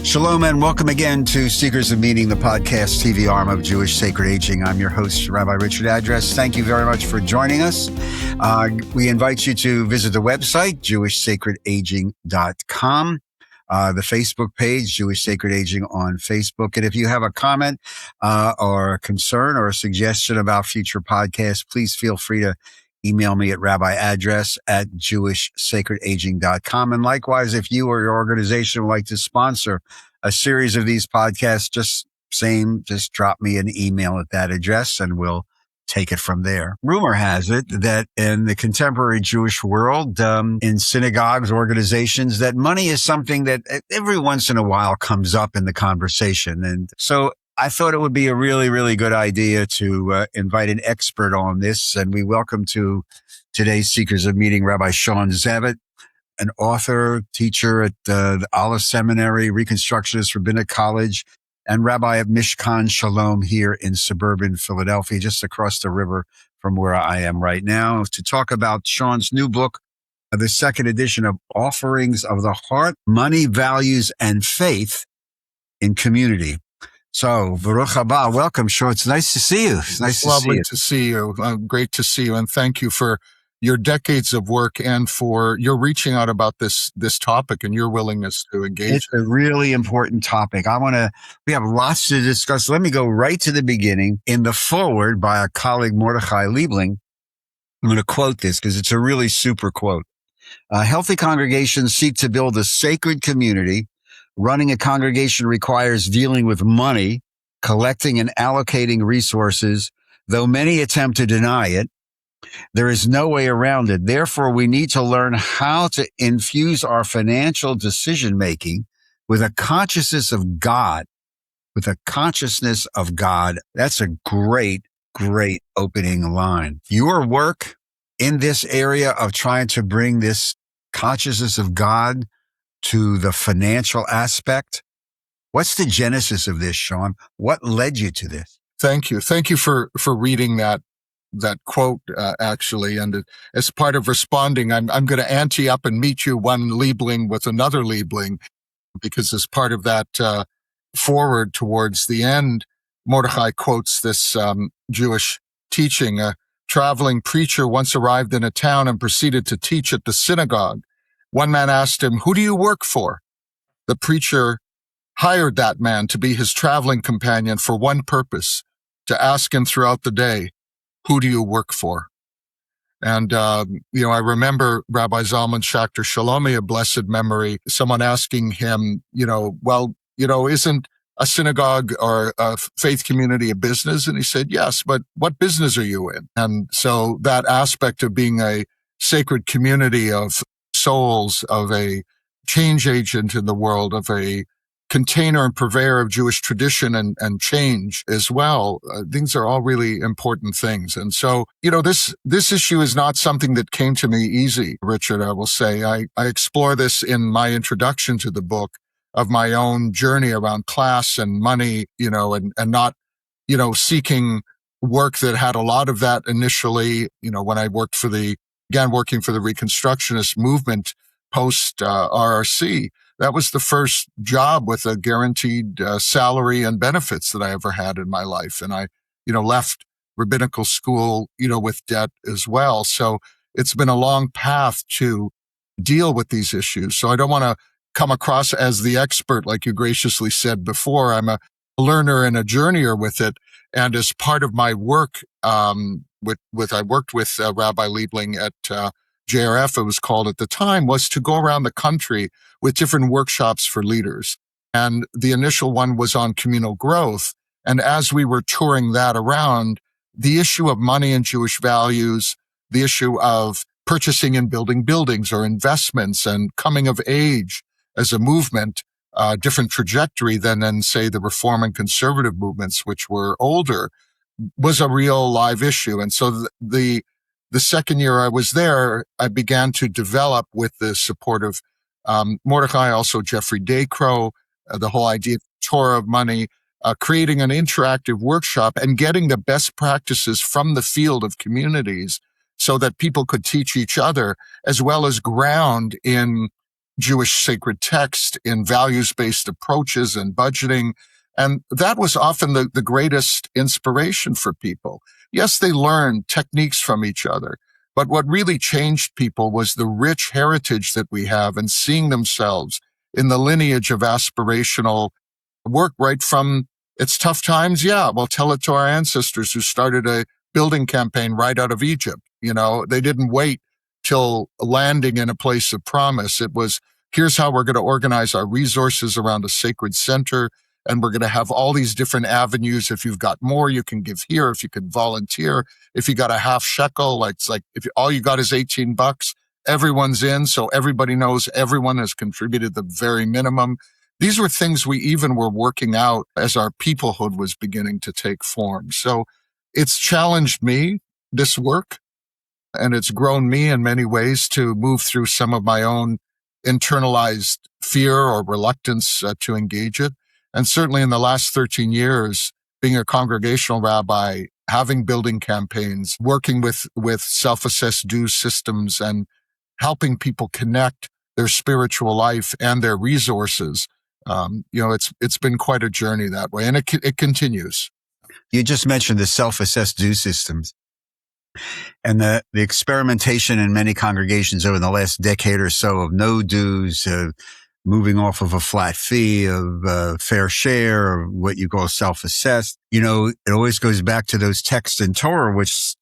Shalom and welcome again to Seekers of Meaning, the podcast TV arm of Jewish Sacred Aging. I'm your host, Rabbi Richard Address. Thank you very much for joining us. We invite you to visit the website, jewishsacredaging.com, the Facebook page, Jewish Sacred Aging on Facebook. And if you have a comment or a concern or a suggestion about future podcasts, please feel free to email me at rabbiaddress@jewishsacredaging.com. And likewise, if you or your organization would like to sponsor a series of these podcasts, just drop me an email at that address and we'll take it from there. Rumor has it that in the contemporary Jewish world, in synagogues, organizations, that money is something that every once in a while comes up in the conversation. And so I thought it would be a really, really good idea to invite an expert on this. And we welcome to today's Seekers of Meaning, Rabbi Shawn Zevit, an author, teacher at the Olive Seminary, Reconstructionist Rabbinic College, and rabbi of Mishkan Shalom here in suburban Philadelphia, just across the river from where I am right now, to talk about Shawn's new book, the second edition of Offerings of the Heart, Money, Values, and Faith in Community. So, Baruch haba, welcome, Shawn. It's nice to see you. It's nice to see you. Lovely to see you. Great to see you. And thank you for your decades of work and for your reaching out about this topic and your willingness to engage. It's a really important topic. We have lots to discuss. Let me go right to the beginning. In the foreword by our colleague Mordechai Liebling, I'm going to quote this because it's a really super quote. Healthy congregations seek to build a sacred community. Running a congregation requires dealing with money, collecting and allocating resources, though many attempt to deny it. There is no way around it. Therefore, we need to learn how to infuse our financial decision-making with a consciousness of God. With a consciousness of God. That's a great, great opening line. Your work in this area of trying to bring this consciousness of God to the financial aspect. What's the genesis of this, Shawn? What led you to this? Thank you. Thank you for reading that quote, actually. And as part of responding, I'm going to ante up and meet you one Liebling with another Liebling, because as part of that forward towards the end, Mordechai quotes this Jewish teaching. A traveling preacher once arrived in a town and proceeded to teach at the synagogue. One man asked him, "Who do you work for?" The preacher hired that man to be his traveling companion for one purpose, to ask him throughout the day, "Who do you work for?" And, I remember Rabbi Zalman Schachter Shalomi, a blessed memory, someone asking him, isn't a synagogue or a faith community a business? And he said, yes, but what business are you in? And so that aspect of being a sacred community of souls, of a change agent in the world, of a container and purveyor of Jewish tradition and change as well. These are all really important things. And so, this issue is not something that came to me easy, Richard, I will say. I explore this in my introduction to the book of my own journey around class and money, and not, seeking work that had a lot of that initially, when I began working for the Reconstructionist movement post RRC. That was the first job with a guaranteed salary and benefits that I ever had in my life. And I, left rabbinical school, with debt as well. So it's been a long path to deal with these issues. So I don't want to come across as the expert, like you graciously said before. I'm a learner and a journeyer with it. And as part of my work, I worked with Rabbi Liebling at JRF, it was called at the time, was to go around the country with different workshops for leaders. And the initial one was on communal growth. And as we were touring that around, the issue of money and Jewish values, the issue of purchasing and building buildings or investments and coming of age as a movement, different trajectory than in, say, the Reform and conservative movements, which were older, was a real live issue. And so the second year I was there, I began to develop, with the support of Mordechai, also Jeffrey Daycrow, the whole idea of Torah of money, creating an interactive workshop and getting the best practices from the field of communities so that people could teach each other, as well as ground in Jewish sacred text, in values-based approaches and budgeting. And that was often the greatest inspiration for people. Yes, they learned techniques from each other, but what really changed people was the rich heritage that we have and seeing themselves in the lineage of aspirational work right from it's tough times. Yeah, well, tell it to our ancestors who started a building campaign right out of Egypt. They didn't wait till landing in a place of promise. It was, here's how we're going to organize our resources around a sacred center. And we're going to have all these different avenues. If you've got more, you can give here. If you can volunteer, if you got a half shekel, it's like if all you got is $18, everyone's in. So everybody knows everyone has contributed the very minimum. These were things we even were working out as our peoplehood was beginning to take form. So it's challenged me, this work, and it's grown me in many ways to move through some of my own internalized fear or reluctance to engage it. And certainly in the last 13 years, being a congregational rabbi, having building campaigns, working with self-assessed dues systems and helping people connect their spiritual life and their resources, it's been quite a journey that way, and it continues. You just mentioned the self-assessed due systems and the experimentation in many congregations over the last decade or so of no dues, moving off of a flat fee, of fair share, or what you call self-assessed. It always goes back to those texts in Torah, which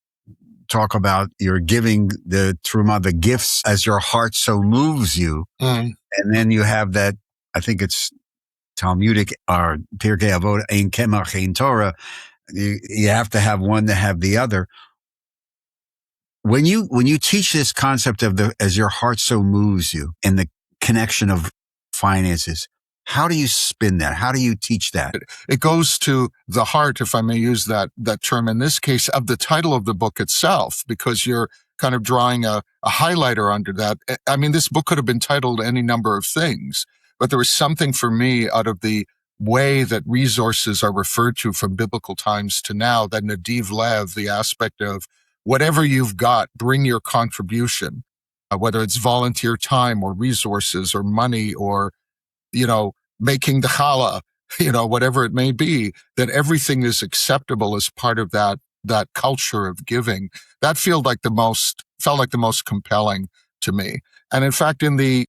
talk about you're giving the truma, the gifts, as your heart so moves you. And then you have that, I think it's Talmudic or Pirkei Avot, Ein Kemach, Ein Torah. You have to have one to have the other. When you teach this concept of as your heart so moves you in the connection of finances, how do you spin that? How do you teach that? It goes to the heart, if I may use that term in this case, of the title of the book itself, because you're kind of drawing a highlighter under that. I mean, this book could have been titled any number of things, but there was something for me out of the way that resources are referred to from biblical times to now, that Nadiv Lev, the aspect of whatever you've got, bring your contribution, whether it's volunteer time or resources or money or, making the challah, whatever it may be, that everything is acceptable as part of that culture of giving. That felt like the most compelling to me. And in fact, in the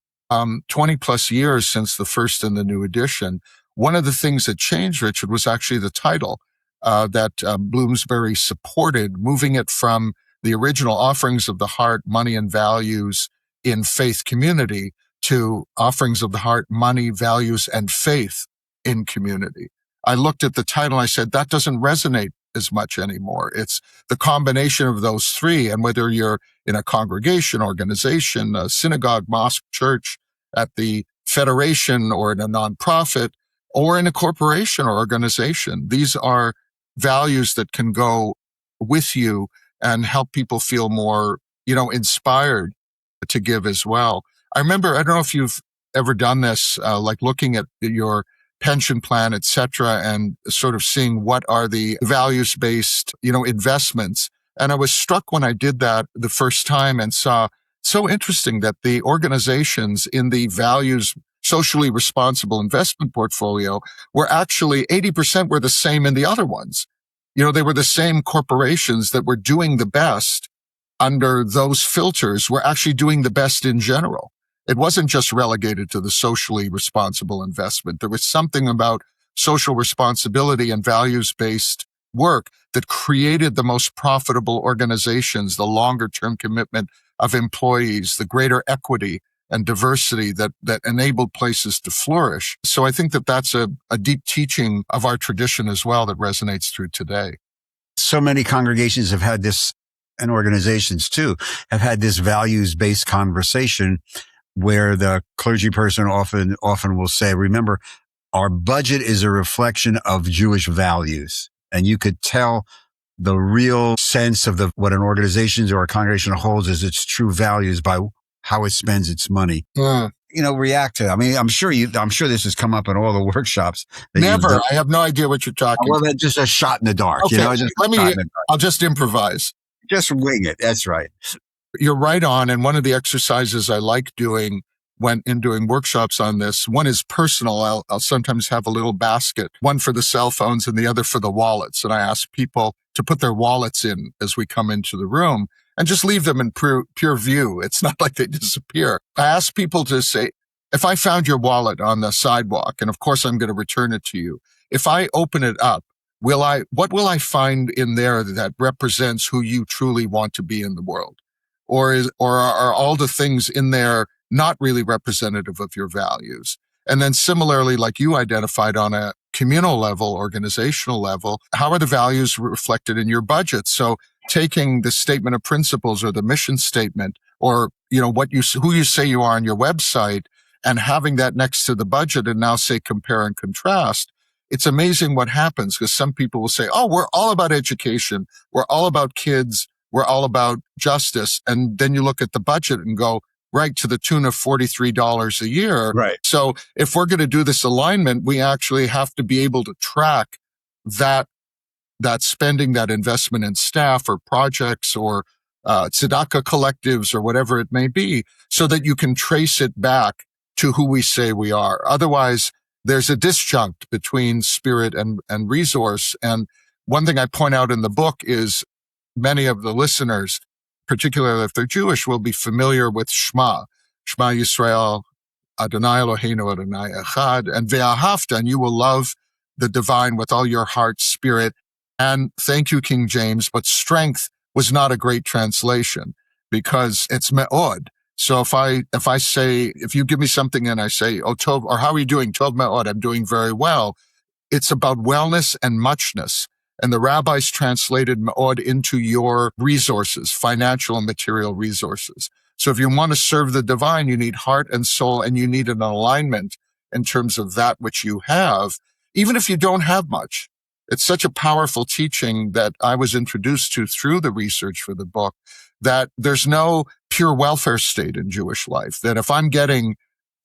20 plus years since the first and the new edition, one of the things that changed, Richard, was actually the title that Bloomsbury supported, moving it from the original Offerings of the Heart, Money and Values in Faith Community to Offerings of the Heart, Money, Values, and Faith in Community. I looked at the title and I said, that doesn't resonate as much anymore. It's the combination of those three, and whether you're in a congregation, organization, a synagogue, mosque, church, at the federation, or in a nonprofit, or in a corporation or organization, these are values that can go with you and help people feel more, inspired to give as well. I remember, I don't know if you've ever done this, like looking at your pension plan, et cetera, and sort of seeing what are the values-based, investments. And I was struck when I did that the first time and saw so interesting that the organizations in the values socially responsible investment portfolio were actually 80% were the same in the other ones. They were the same corporations that were doing the best under those filters were actually doing the best in general. It wasn't just relegated to the socially responsible investment. There was something about social responsibility and values-based work that created the most profitable organizations, the longer-term commitment of employees, the greater equity and diversity that enabled places to flourish. So I think that that's a deep teaching of our tradition as well that resonates through today. So many congregations have had this, and organizations too, have had this values-based conversation where the clergy person often will say, remember, our budget is a reflection of Jewish values. And you could tell the real sense of what an organization or a congregation holds as its true values by how it spends its money. React to. I mean, I'm sure this has come up in all the workshops. Never. I have no idea what you're talking about. Well, just a shot in the dark. Okay. I'll just improvise. Just wing it. That's right. You're right on. And one of the exercises I like doing when in doing workshops on this. One is personal. I'll sometimes have a little basket, one for the cell phones and the other for the wallets. And I ask people to put their wallets in as we come into the room and just leave them in pure view. It's not like they disappear. I ask people to say, if I found your wallet on the sidewalk, and of course I'm going to return it to you, if I open it up, what will I find in there that represents who you truly want to be in the world? Or are all the things in there not really representative of your values? And then similarly, like you identified on a communal level, organizational level, how are the values reflected in your budget? So taking the statement of principles or the mission statement or, who you say you are on your website and having that next to the budget and now say compare and contrast, it's amazing what happens because some people will say, oh, we're all about education. We're all about kids. We're all about justice. And then you look at the budget and go, right, to the tune of $43 a year. Right. So if we're going to do this alignment, we actually have to be able to track that spending, that investment in staff or projects or tzedakah collectives or whatever it may be, so that you can trace it back to who we say we are. Otherwise, there's a disjunct between spirit and resource. And one thing I point out in the book is many of the listeners, particularly if they're Jewish, will be familiar with Shema Yisrael, Adonai Eloheinu, Adonai Echad, and Ve'ahavta, and you will love the divine with all your heart, spirit. And thank you, King James, but strength was not a great translation because it's me'od. So if you give me something and I say, oh, Tov, or how are you doing? Tov me'od, I'm doing very well. It's about wellness and muchness. And the rabbis translated me'od into your resources, financial and material resources. So if you want to serve the divine, you need heart and soul, and you need an alignment in terms of that which you have, even if you don't have much. It's such a powerful teaching that I was introduced to through the research for the book, that there's no pure welfare state in Jewish life, that if I'm getting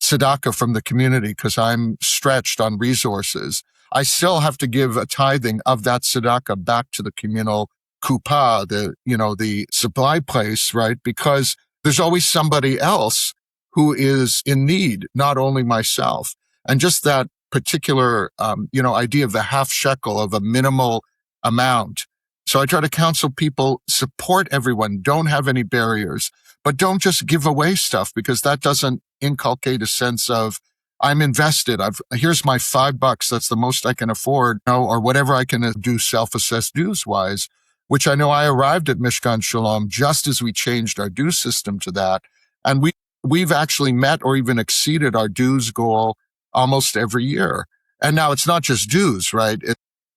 tzedakah from the community because I'm stretched on resources, I still have to give a tithing of that tzedakah back to the communal kuppah, the supply place, right? Because there's always somebody else who is in need, not only myself. And just that particular, idea of the half shekel of a minimal amount. So I try to counsel people, support everyone, don't have any barriers, but don't just give away stuff because that doesn't inculcate a sense of, I'm invested. Here's my $5. That's the most I can afford, or whatever I can do self-assessed dues wise, which I know I arrived at Mishkan Shalom just as we changed our dues system to that. And we've actually met or even exceeded our dues goal almost every year. And now it's not just dues, right?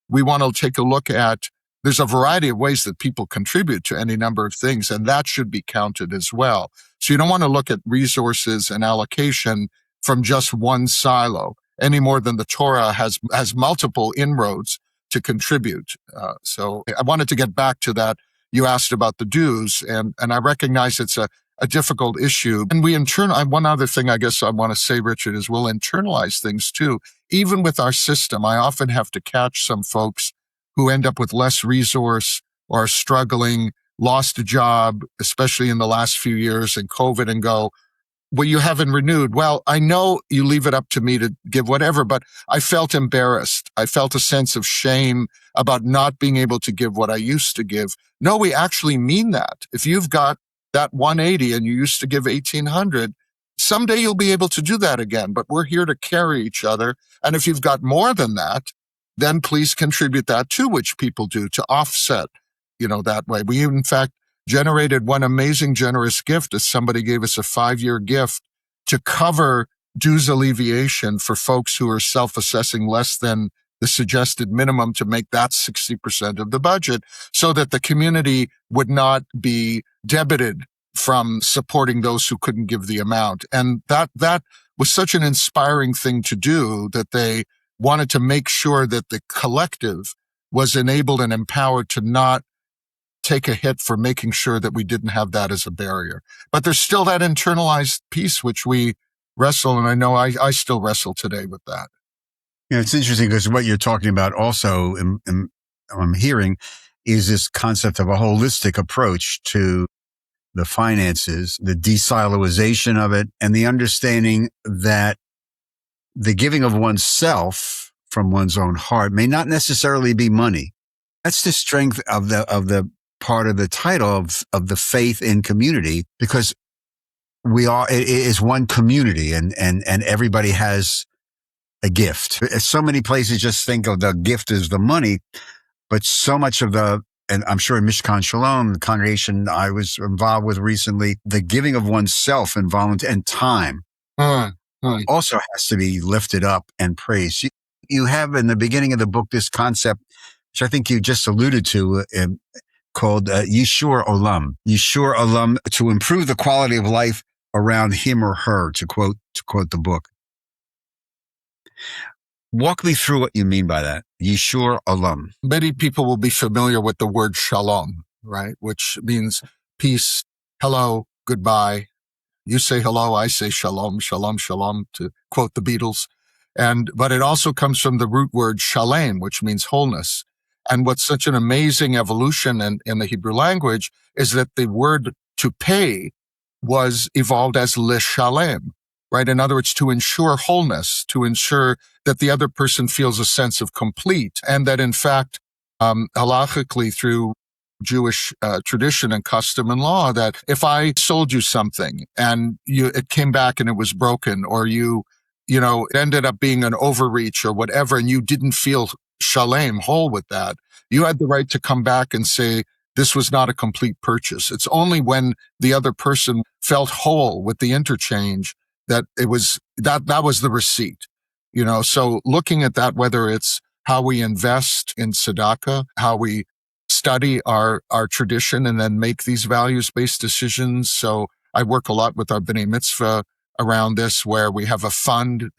We want to take a look at, there's a variety of ways that people contribute to any number of things, and that should be counted as well. So you don't want to look at resources and allocation from just one silo any more than the Torah has multiple inroads to contribute. So I wanted to get back to that. You asked about the dues, and I recognize it's a difficult issue. And one other thing I guess I want to say, Richard, is we'll internalize things too. Even with our system, I often have to catch some folks who end up with less resource or are struggling, lost a job, especially in the last few years in COVID, and go, well, you haven't renewed. Well, I know you leave it up to me to give whatever, but I felt embarrassed. I felt a sense of shame about not being able to give what I used to give. No, we actually mean that. If you've got that 180 and you used to give 1,800, someday you'll be able to do that again, but we're here to carry each other. And if you've got more than that, then please contribute that too, which people do to offset, that way. We, in fact, generated one amazing generous gift as somebody gave us a 5-year gift to cover dues alleviation for folks who are self-assessing less than the suggested minimum, to make that 60% of the budget so that the community would not be debited from supporting those who couldn't give the amount. And that was such an inspiring thing to do, that they wanted to make sure that the collective was enabled and empowered to not take a hit for making sure that we didn't have that as a barrier. But there's still that internalized piece which we wrestle, and I know I still wrestle today with that. Yeah, it's interesting because what you're talking about also, I'm hearing, is this concept of a holistic approach to the finances, the desiloization of it, and the understanding that the giving of oneself from one's own heart may not necessarily be money. That's the strength of the part of the title of the faith in community, because it is one community, and everybody has a gift. So many places just think of the gift as the money, but so much of and I'm sure in Mishkan Shalom, the congregation I was involved with recently, the giving of oneself and time also has to be lifted up and praised. You have in the beginning of the book this concept, which I think you just alluded to, called Yishur Olam. Yishur Olam, to improve the quality of life around him or her, to quote the book. Walk me through what you mean by that. Yishur Olam. Many people will be familiar with the word shalom, right? Which means peace, hello, goodbye. You say hello, I say shalom, shalom, shalom, to quote the Beatles. But it also comes from the root word shalem, which means wholeness. And what's such an amazing evolution in the Hebrew language is that the word to pay was evolved as lishalem, right? In other words, to ensure wholeness, to ensure that the other person feels a sense of complete, and that in fact, halachically through Jewish tradition and custom and law, that if I sold you something and it came back and it was broken, or it ended up being an overreach or whatever, and you didn't feel shalem, whole with that, you had the right to come back and say, this was not a complete purchase. It's only when the other person felt whole with the interchange that it was, that was the receipt. So looking at that, whether it's how we invest in tzedakah, how we study our tradition and then make these values-based decisions. So I work a lot with our B'nai Mitzvah around this, where we have a fund.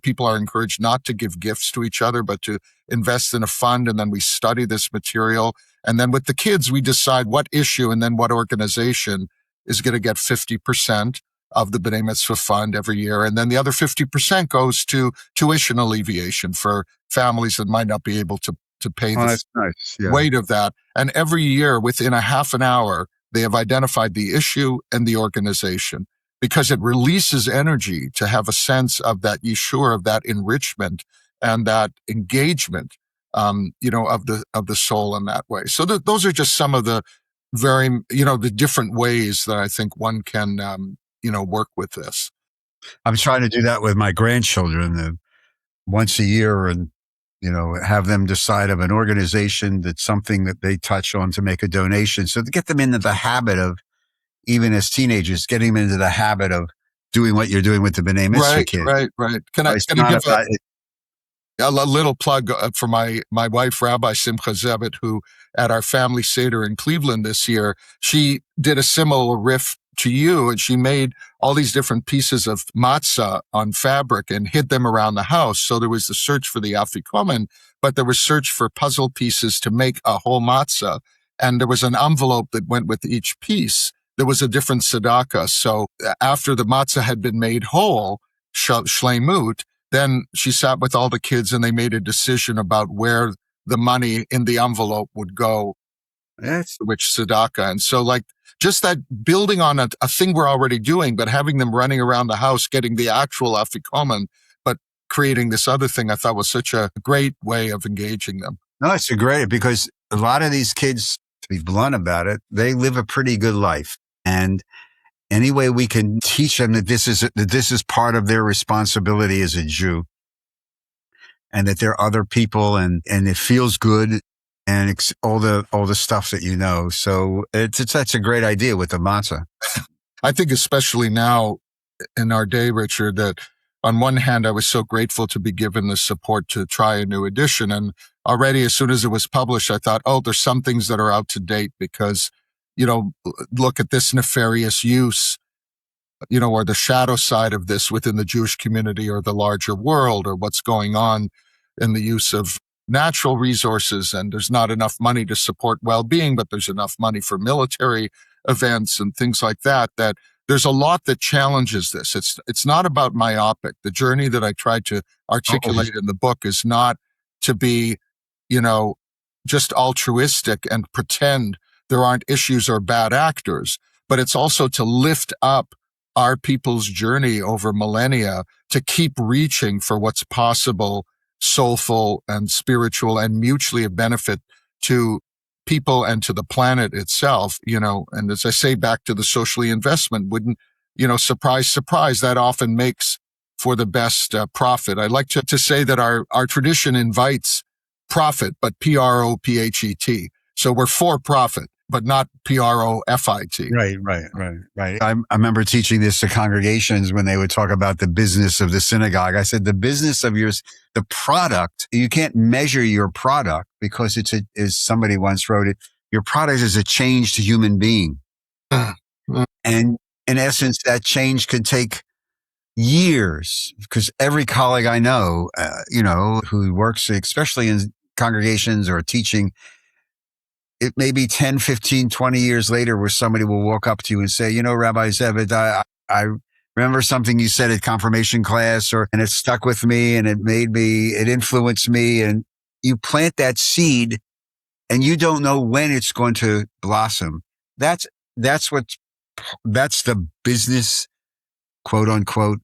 People are encouraged not to give gifts to each other, but to invest in a fund, and then we study this material. And then with the kids, we decide what issue and then what organization is going to get 50% of the B'nai Mitzvah fund every year. And then the other 50% goes to tuition alleviation for families that might not be able to pay the weight of that. And every year, within a half an hour, they have identified the issue and the organization, because it releases energy to have a sense of that yishur, of that enrichment and that engagement, of the soul in that way. So those are just some of the very, the different ways that I think one can, work with this. I'm trying to do that with my grandchildren once a year, and have them decide of an organization that's something that they touch on to make a donation. So to get them into the habit of, even as teenagers, getting them into the habit of doing what you're doing with the B'nai Mitzvah kids. Right. Can I give a little plug for my wife, Rabbi Simcha Zevit, who at our family Seder in Cleveland this year, she did a similar riff to you, and she made all these different pieces of matzah on fabric and hid them around the house. So there was the search for the afikomen, but there was search for puzzle pieces to make a whole matzah. And there was an envelope that went with each piece. There was a different tzedakah. So after the matzah had been made whole, shleimut, then she sat with all the kids and they made a decision about where the money in the envelope would go, which tzedakah. And so just that building on a thing we're already doing, but having them running around the house, getting the actual afikomen, but creating this other thing, I thought was such a great way of engaging them. No, it's great, because a lot of these kids, to be blunt about it, they live a pretty good life. And any way we can teach them that this is part of their responsibility as a Jew, and that there are other people, and it feels good, and it's all the stuff that So that's a great idea with the matzah. I think especially now in our day, Richard, that on one hand, I was so grateful to be given the support to try a new edition. And already as soon as it was published, I thought, there's some things that are out to date, because, look at this nefarious use, or the shadow side of this within the Jewish community or the larger world, or what's going on in the use of natural resources. And there's not enough money to support well-being, but there's enough money for military events and things like that, that there's a lot that challenges this. It's not about myopic. The journey that I tried to articulate in the book is not to be, just altruistic and pretend there aren't issues or bad actors, but it's also to lift up our people's journey over millennia to keep reaching for what's possible, soulful and spiritual and mutually of benefit to people and to the planet itself, and as I say, back to the socially investment, wouldn't, surprise, surprise, that often makes for the best profit. I like to say that our tradition invites profit, but PROPHET. So we're for profit, but not PROFIT. Right. I remember teaching this to congregations when they would talk about the business of the synagogue. I said, the business of the product, you can't measure your product because as somebody once wrote it, your product is a changed human being. And in essence, that change could take years, because every colleague I know, who works, especially in congregations or teaching, it may be 10, 15, 20 years later where somebody will walk up to you and say, Rabbi Zevit, I remember something you said at confirmation class, and it stuck with me and it influenced me. And you plant that seed and you don't know when it's going to blossom. That's the business, quote unquote,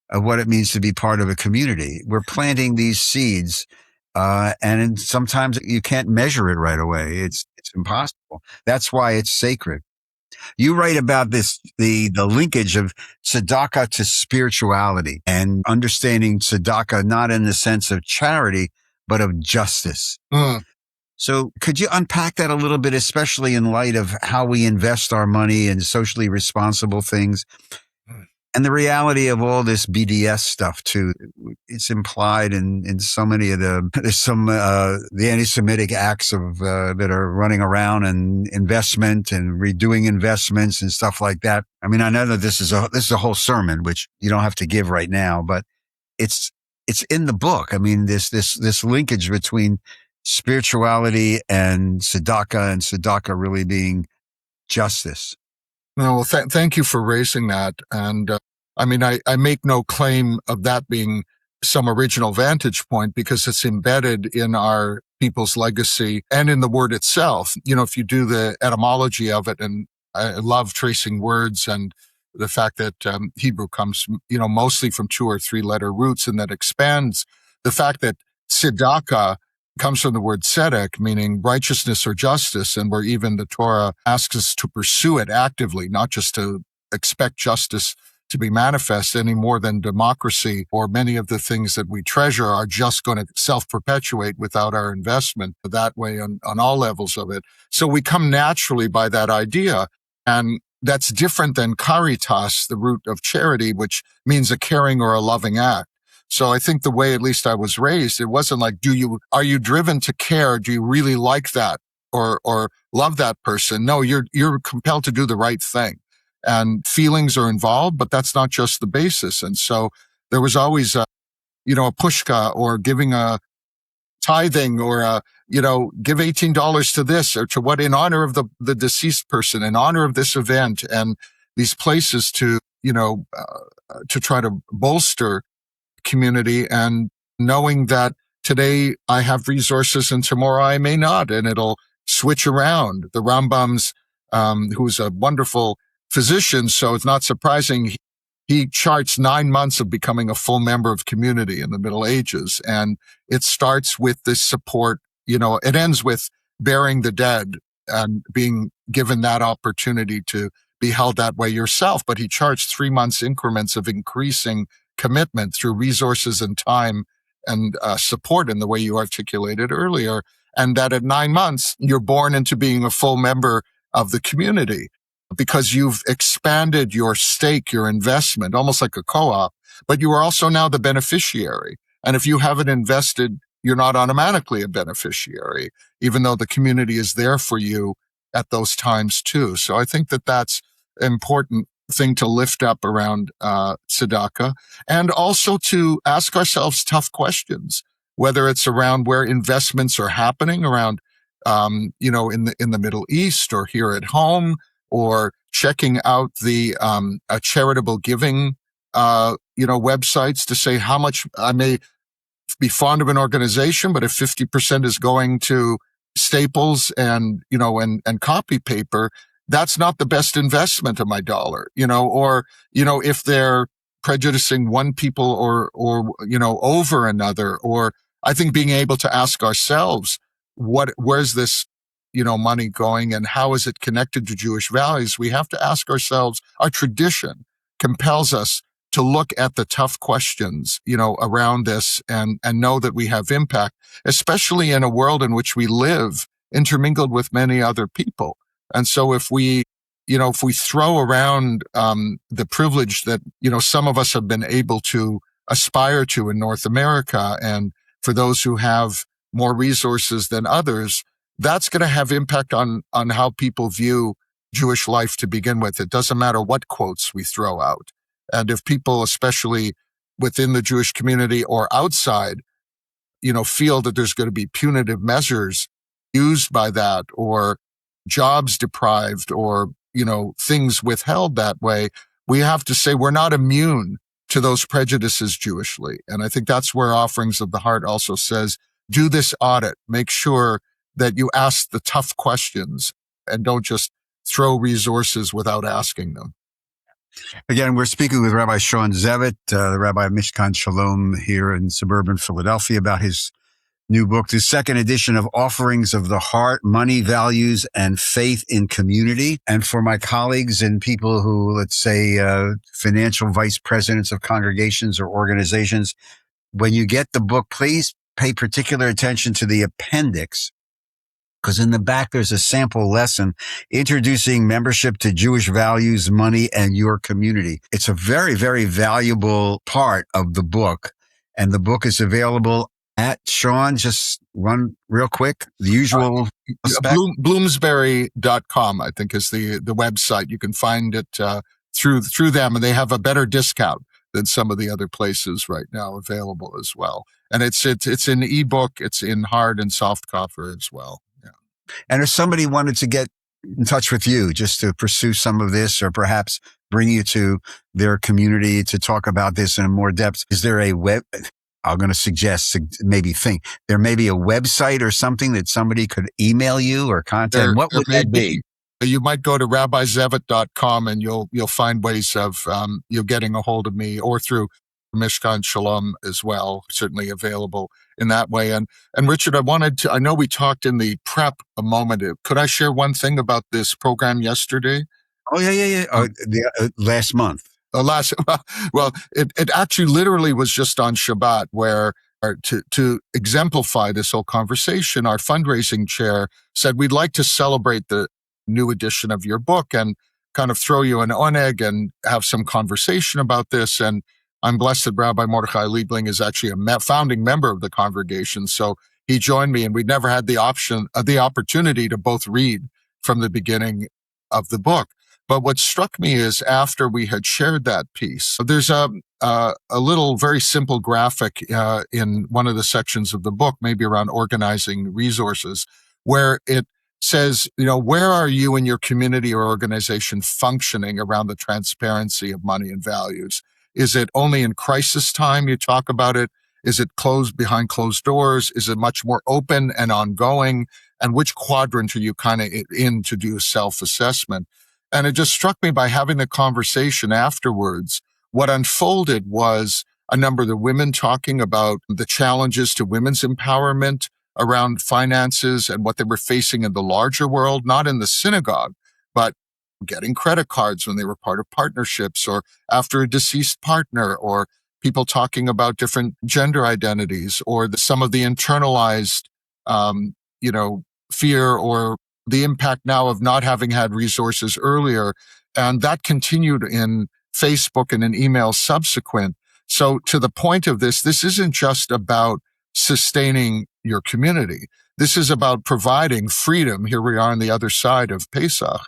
of what it means to be part of a community. We're planting these seeds, and sometimes you can't measure it right away. It's impossible. That's why it's sacred. You write about this, the linkage of tzedakah to spirituality, and understanding tzedakah not in the sense of charity, but of justice. So could you unpack that a little bit, especially in light of how we invest our money in socially responsible things? And the reality of all this BDS stuff too, it's implied in so many of the anti-Semitic acts that are running around, and investment and redoing investments and stuff like that. I mean, I know that this is a whole sermon, which you don't have to give right now, but it's in the book. I mean, this linkage between spirituality and tzedakah really being justice. Well, thank you for raising that. And I make no claim of that being some original vantage point, because it's embedded in our people's legacy and in the word itself. If you do the etymology of it, and I love tracing words, and the fact that Hebrew comes, mostly from 2 or 3 letter roots, and that expands the fact that tzedakah comes from the word tzedek, meaning righteousness or justice, and where even the Torah asks us to pursue it actively, not just to expect justice to be manifest any more than democracy or many of the things that we treasure are just going to self-perpetuate without our investment that way on all levels of it. So we come naturally by that idea, and that's different than caritas, the root of charity, which means a caring or a loving act. So I think the way, at least I was raised, it wasn't like, are you driven to care? Do you really like that or love that person? No, you're compelled to do the right thing, and feelings are involved, but that's not just the basis. And so there was always a pushka, or giving a tithing, or give $18 to this or to what, in honor of the deceased person, in honor of this event, and these places to try to bolster community, and knowing that today I have resources and tomorrow I may not, and it'll switch around. The Rambam's, who's a wonderful physician, so it's not surprising, he charts 9 months of becoming a full member of community in the Middle Ages. And it starts with this support, it ends with burying the dead and being given that opportunity to be held that way yourself. But he charts 3 months increments of increasing commitment through resources and time and support in the way you articulated earlier. And that at 9 months, you're born into being a full member of the community, because you've expanded your stake, your investment, almost like a co-op, but you are also now the beneficiary. And if you haven't invested, you're not automatically a beneficiary, even though the community is there for you at those times too. So I think that that's an important thing to lift up around tzedakah, and also to ask ourselves tough questions, whether it's around where investments are happening around, in the Middle East or here at home, or checking out the charitable giving, websites to say how much I may be fond of an organization, but if 50% is going to staples and copy paper, that's not the best investment of my dollar, or, if they're prejudicing one people or, over another, or I think being able to ask ourselves, where's this, money going and how is it connected to Jewish values? We have to ask ourselves, our tradition compels us to look at the tough questions, around this and know that we have impact, especially in a world in which we live intermingled with many other people. And so if we throw around the privilege that, some of us have been able to aspire to in North America, and for those who have more resources than others, that's going to have impact on how people view Jewish life to begin with. It doesn't matter what quotes we throw out. And if people, especially within the Jewish community or outside, feel that there's going to be punitive measures used by that, or jobs deprived, or, things withheld that way, we have to say we're not immune to those prejudices Jewishly. And I think that's where Offerings of the Heart also says, do this audit, make sure that you ask the tough questions and don't just throw resources without asking them. Again, we're speaking with Rabbi Shawn Zevit, the Rabbi of Mishkan Shalom here in suburban Philadelphia, about his new book, the second edition of Offerings of the Heart, Money, Values, and Faith in Community. And for my colleagues and people who, let's say, financial vice presidents of congregations or organizations, when you get the book, please pay particular attention to the appendix, because in the back there's a sample lesson introducing membership to Jewish values, money, and your community. It's a very, very valuable part of the book. And the book is available at Shawn, just run real quick, the usual Bloomsbury.com, I think, is the website. You can find it through them, and they have a better discount than some of the other places right now available as well. And it's in ebook, it's in hard and soft copy as well. Yeah. And if somebody wanted to get in touch with you just to pursue some of this, or perhaps bring you to their community to talk about this in more depth, is there a web? I'm going to suggest, there may be a website or something that somebody could email you or contact. What would that be? You might go to rabbizevit.com and you'll find ways of you getting a hold of me, or through Mishkan Shalom as well, certainly available in that way. And Richard, I know we talked in the prep a moment. Could I share one thing about this program yesterday? Oh, yeah. Last month. Well, it actually literally was just on Shabbat, where to exemplify this whole conversation, our fundraising chair said, we'd like to celebrate the new edition of your book and kind of throw you an oneg and have some conversation about this. And I'm blessed that Rabbi Mordechai Liebling is actually a founding member of the congregation. So he joined me, and we'd never had the opportunity to both read from the beginning of the book. But what struck me is, after we had shared that piece, there's a little very simple graphic in one of the sections of the book, maybe around organizing resources, where it says, where are you in your community or organization functioning around the transparency of money and values? Is it only in crisis time you talk about it? Is it closed behind closed doors? Is it much more open and ongoing? And which quadrant are you kind of in to do a self-assessment? And it just struck me, by having the conversation afterwards, what unfolded was a number of the women talking about the challenges to women's empowerment around finances and what they were facing in the larger world, not in the synagogue, but getting credit cards when they were part of partnerships, or after a deceased partner, or people talking about different gender identities, or some of the internalized, fear, or the impact now of not having had resources earlier. And that continued in Facebook and in emails subsequent. So to the point of this isn't just about sustaining your community. This is about providing freedom. Here we are on the other side of Pesach,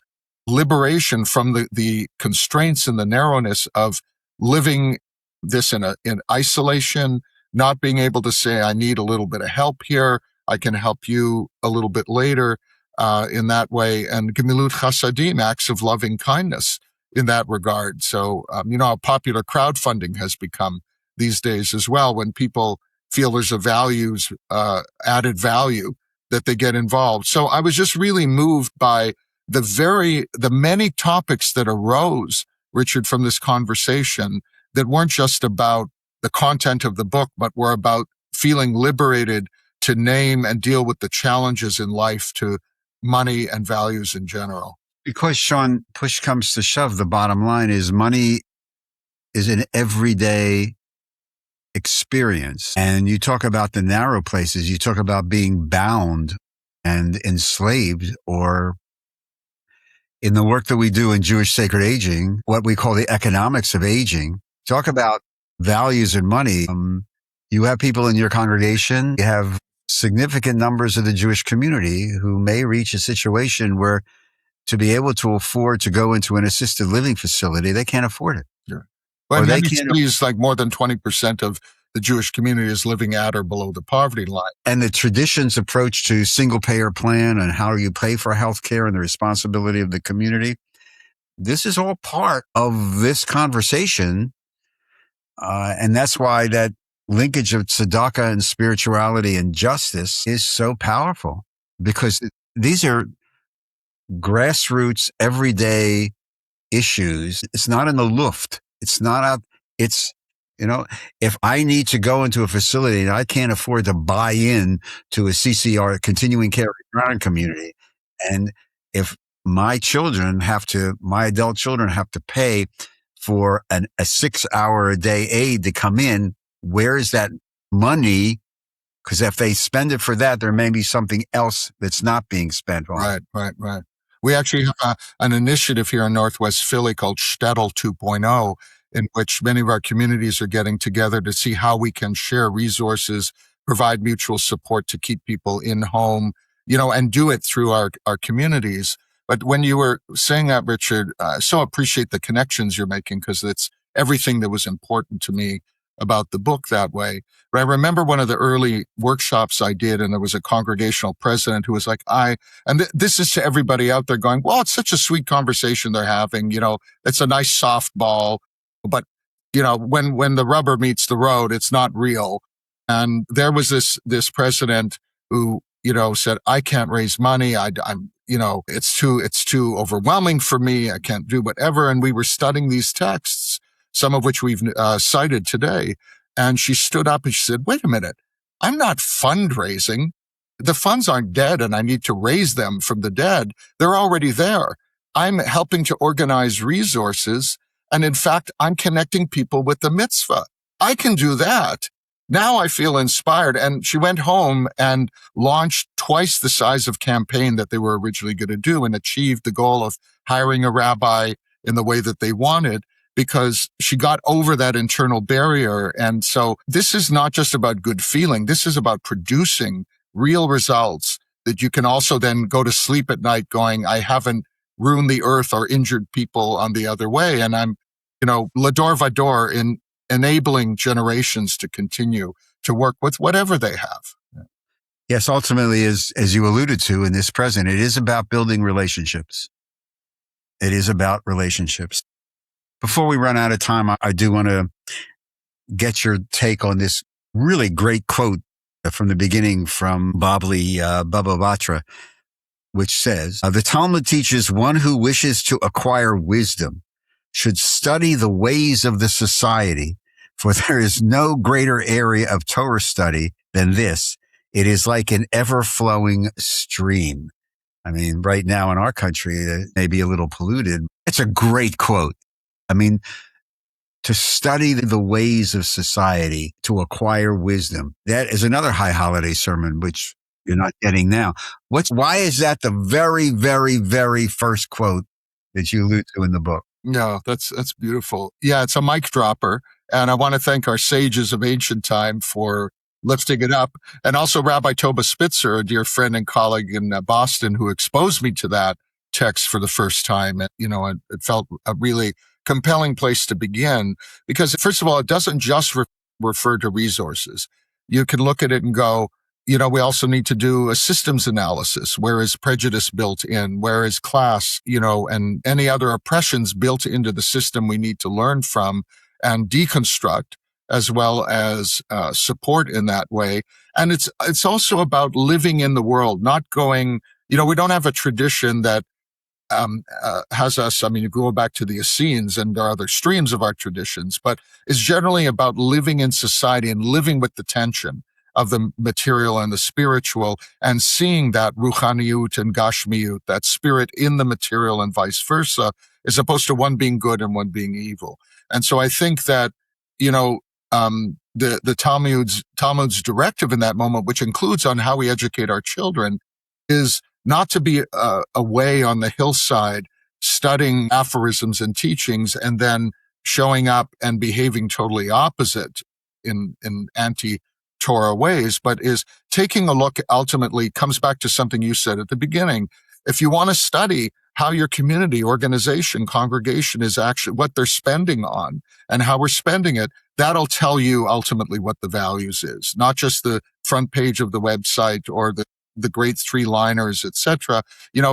liberation from the constraints and the narrowness of living this in isolation, not being able to say, I need a little bit of help here, I can help you a little bit later. In that way, and gemilut chasadim, acts of loving kindness in that regard. So, how popular crowdfunding has become these days as well, when people feel there's added value that they get involved. So I was just really moved by the many topics that arose, Richard, from this conversation that weren't just about the content of the book, but were about feeling liberated to name and deal with the challenges in life, to money and values in general. Because, Shawn, push comes to shove, the bottom line is money is an everyday experience. And you talk about the narrow places, you talk about being bound and enslaved, or in the work that we do in Jewish sacred aging, what we call the economics of aging. Talk about values and money. You have people in your congregation, you have significant numbers of the Jewish community who may reach a situation where, to be able to afford to go into an assisted living facility, they can't afford it. Sure. Well, Or in they many can't. cities, like more than 20% of the Jewish community is living at or below the poverty line. And the tradition's approach to single payer plan and how you pay for healthcare and the responsibility of the community, this is all part of this conversation. And that's why that linkage of tzedakah and spirituality and justice is so powerful, because these are grassroots, everyday issues. It's not in the luft. It's not out. It's, if I need to go into a facility and I can't afford to buy in to a CCR, continuing care ground community, and if my adult children have to pay for a 6-hour a day aid to come in, where is that money? Because if they spend it for that, there may be something else that's not being spent on. Right. We actually have an initiative here in Northwest Philly called Shtetl 2.0, in which many of our communities are getting together to see how we can share resources, provide mutual support to keep people in home, and do it through our communities. But when you were saying that, Richard, I so appreciate the connections you're making, because it's everything that was important to me about the book that way. But I remember one of the early workshops I did, and there was a congregational president who was like, this is to everybody out there going, well, it's such a sweet conversation they're having, it's a nice softball, but, when the rubber meets the road, it's not real. And there was this president who, said, I can't raise money. It's too overwhelming for me. I can't do whatever. And we were studying these texts, some of which we've cited today. And she stood up and she said, wait a minute, I'm not fundraising. The funds aren't dead and I need to raise them from the dead. They're already there. I'm helping to organize resources. And in fact, I'm connecting people with the mitzvah. I can do that. Now I feel inspired. And she went home and launched twice the size of campaign that they were originally going to do, and achieved the goal of hiring a rabbi in the way that they wanted, because she got over that internal barrier. And so this is not just about good feeling. This is about producing real results that you can also then go to sleep at night going, I haven't ruined the earth or injured people on the other way. And I'm, Lador Vador, in enabling generations to continue to work with whatever they have. Yes, ultimately, as you alluded to in this present, it is about building relationships. It is about relationships. Before we run out of time, I do want to get your take on this really great quote from the beginning from Babli Baba Batra, which says, the Talmud teaches one who wishes to acquire wisdom should study the ways of the society, for there is no greater area of Torah study than this. It is like an ever-flowing stream. I mean, right now in our country, it may be a little polluted. It's a great quote. I mean, to study the ways of society, to acquire wisdom. That is another high holiday sermon, which you're not getting now. Why is that the very, very, very first quote that you allude to in the book? No, that's beautiful. Yeah, it's a mic dropper. And I want to thank our sages of ancient time for lifting it up. And also Rabbi Toba Spitzer, a dear friend and colleague in Boston, who exposed me to that text for the first time. And, it felt a really compelling place to begin, because first of all, it doesn't just refer to resources. You can look at it and go, we also need to do a systems analysis. Where is prejudice built in? Where is class, and any other oppressions built into the system we need to learn from and deconstruct, as well as support in that way. And it's also about living in the world, not going, we don't have a tradition that has us, I mean, you go back to the Essenes and there are other streams of our traditions, but is generally about living in society and living with the tension of the material and the spiritual, and seeing that ruchaniyut and gashmiyut, that spirit in the material and vice versa, as opposed to one being good and one being evil. And so I think that, the Talmud's directive in that moment, which includes on how we educate our children, is not to be away on the hillside studying aphorisms and teachings and then showing up and behaving totally opposite in anti-Torah ways, but is taking a look, ultimately comes back to something you said at the beginning. If you want to study how your community, organization, congregation is actually, what they're spending on and how we're spending it, that'll tell you ultimately what the values is, not just the front page of the website or the great three-liners, etc.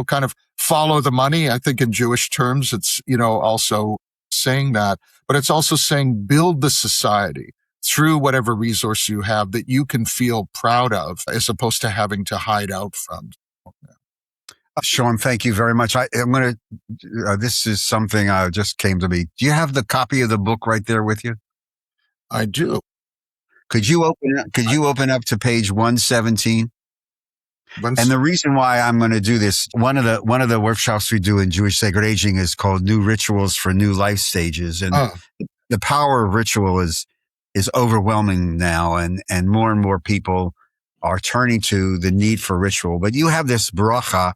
Kind of follow the money. I think in Jewish terms, it's, also saying that, but it's also saying build the society through whatever resource you have that you can feel proud of, as opposed to having to hide out from. Shawn, thank you very much. This is something just came to me. Do you have the copy of the book right there with you? I do. Could you open up to page 117? And the reason why I'm going to do this, one of the workshops we do in Jewish Sacred Aging is called New Rituals for New Life Stages. And the power of ritual is overwhelming now, and more people are turning to the need for ritual. But you have this bracha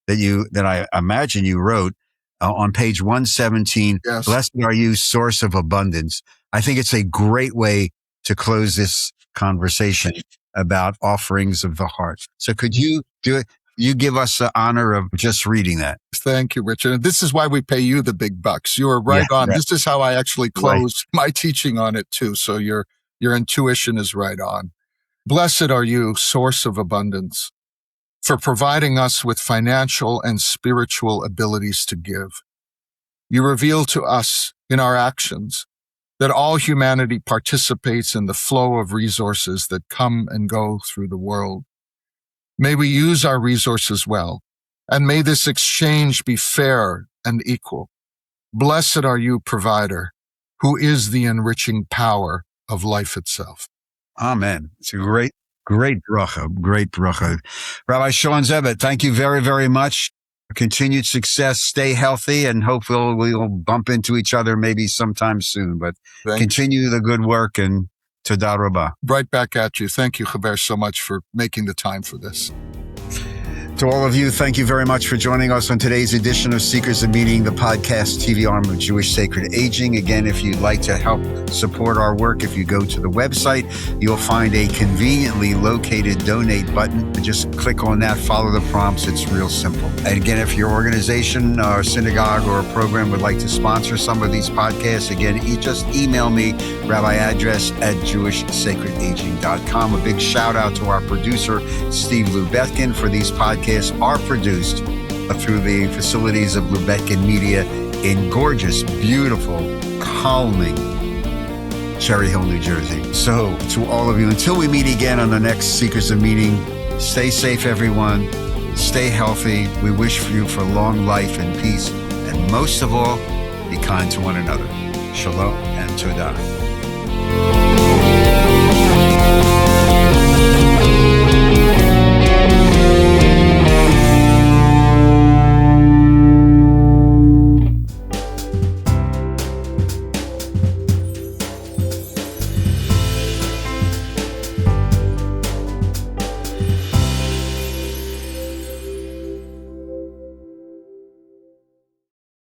that I imagine you wrote on page 117. Yes. Blessed are you, source of abundance. I think it's a great way to close this conversation about offerings of the heart. So could you do it? You give us the honor of just reading that. Thank you, Richard. And this is why we pay you the big bucks. You are right on. Yeah. This is how I actually close my teaching on it too. So your intuition is right on. Blessed are you, source of abundance, for providing us with financial and spiritual abilities to give. You reveal to us in our actions that all humanity participates in the flow of resources that come and go through the world. May we use our resources well, and may this exchange be fair and equal. Blessed are you, provider, who is the enriching power of life itself. Amen. It's a great bracha. Rabbi Shawn Zevit, thank you very, very much. Continued success, stay healthy, and hopefully we'll bump into each other maybe sometime soon. But continue the good work, and toda rabah. Right back at you. Thank you, Chaver, so much for making the time for this. To all of you, thank you very much for joining us on today's edition of Seekers of Meaning, the podcast TV arm of Jewish Sacred Aging. Again, if you'd like to help support our work, if you go to the website, you'll find a conveniently located donate button. Just click on that, follow the prompts. It's real simple. And again, if your organization or synagogue or a program would like to sponsor some of these podcasts, again, just email me, rabbiaddress@jewishsacredaging.com. A big shout out to our producer, Steve Lubetkin, for these podcasts are produced through the facilities of Lubetkin Media in gorgeous, beautiful, calming Cherry Hill, New Jersey. So to all of you, until we meet again on the next Seekers of Meaning, stay safe, everyone. Stay healthy. We wish for you for long life and peace. And most of all, be kind to one another. Shalom and todah.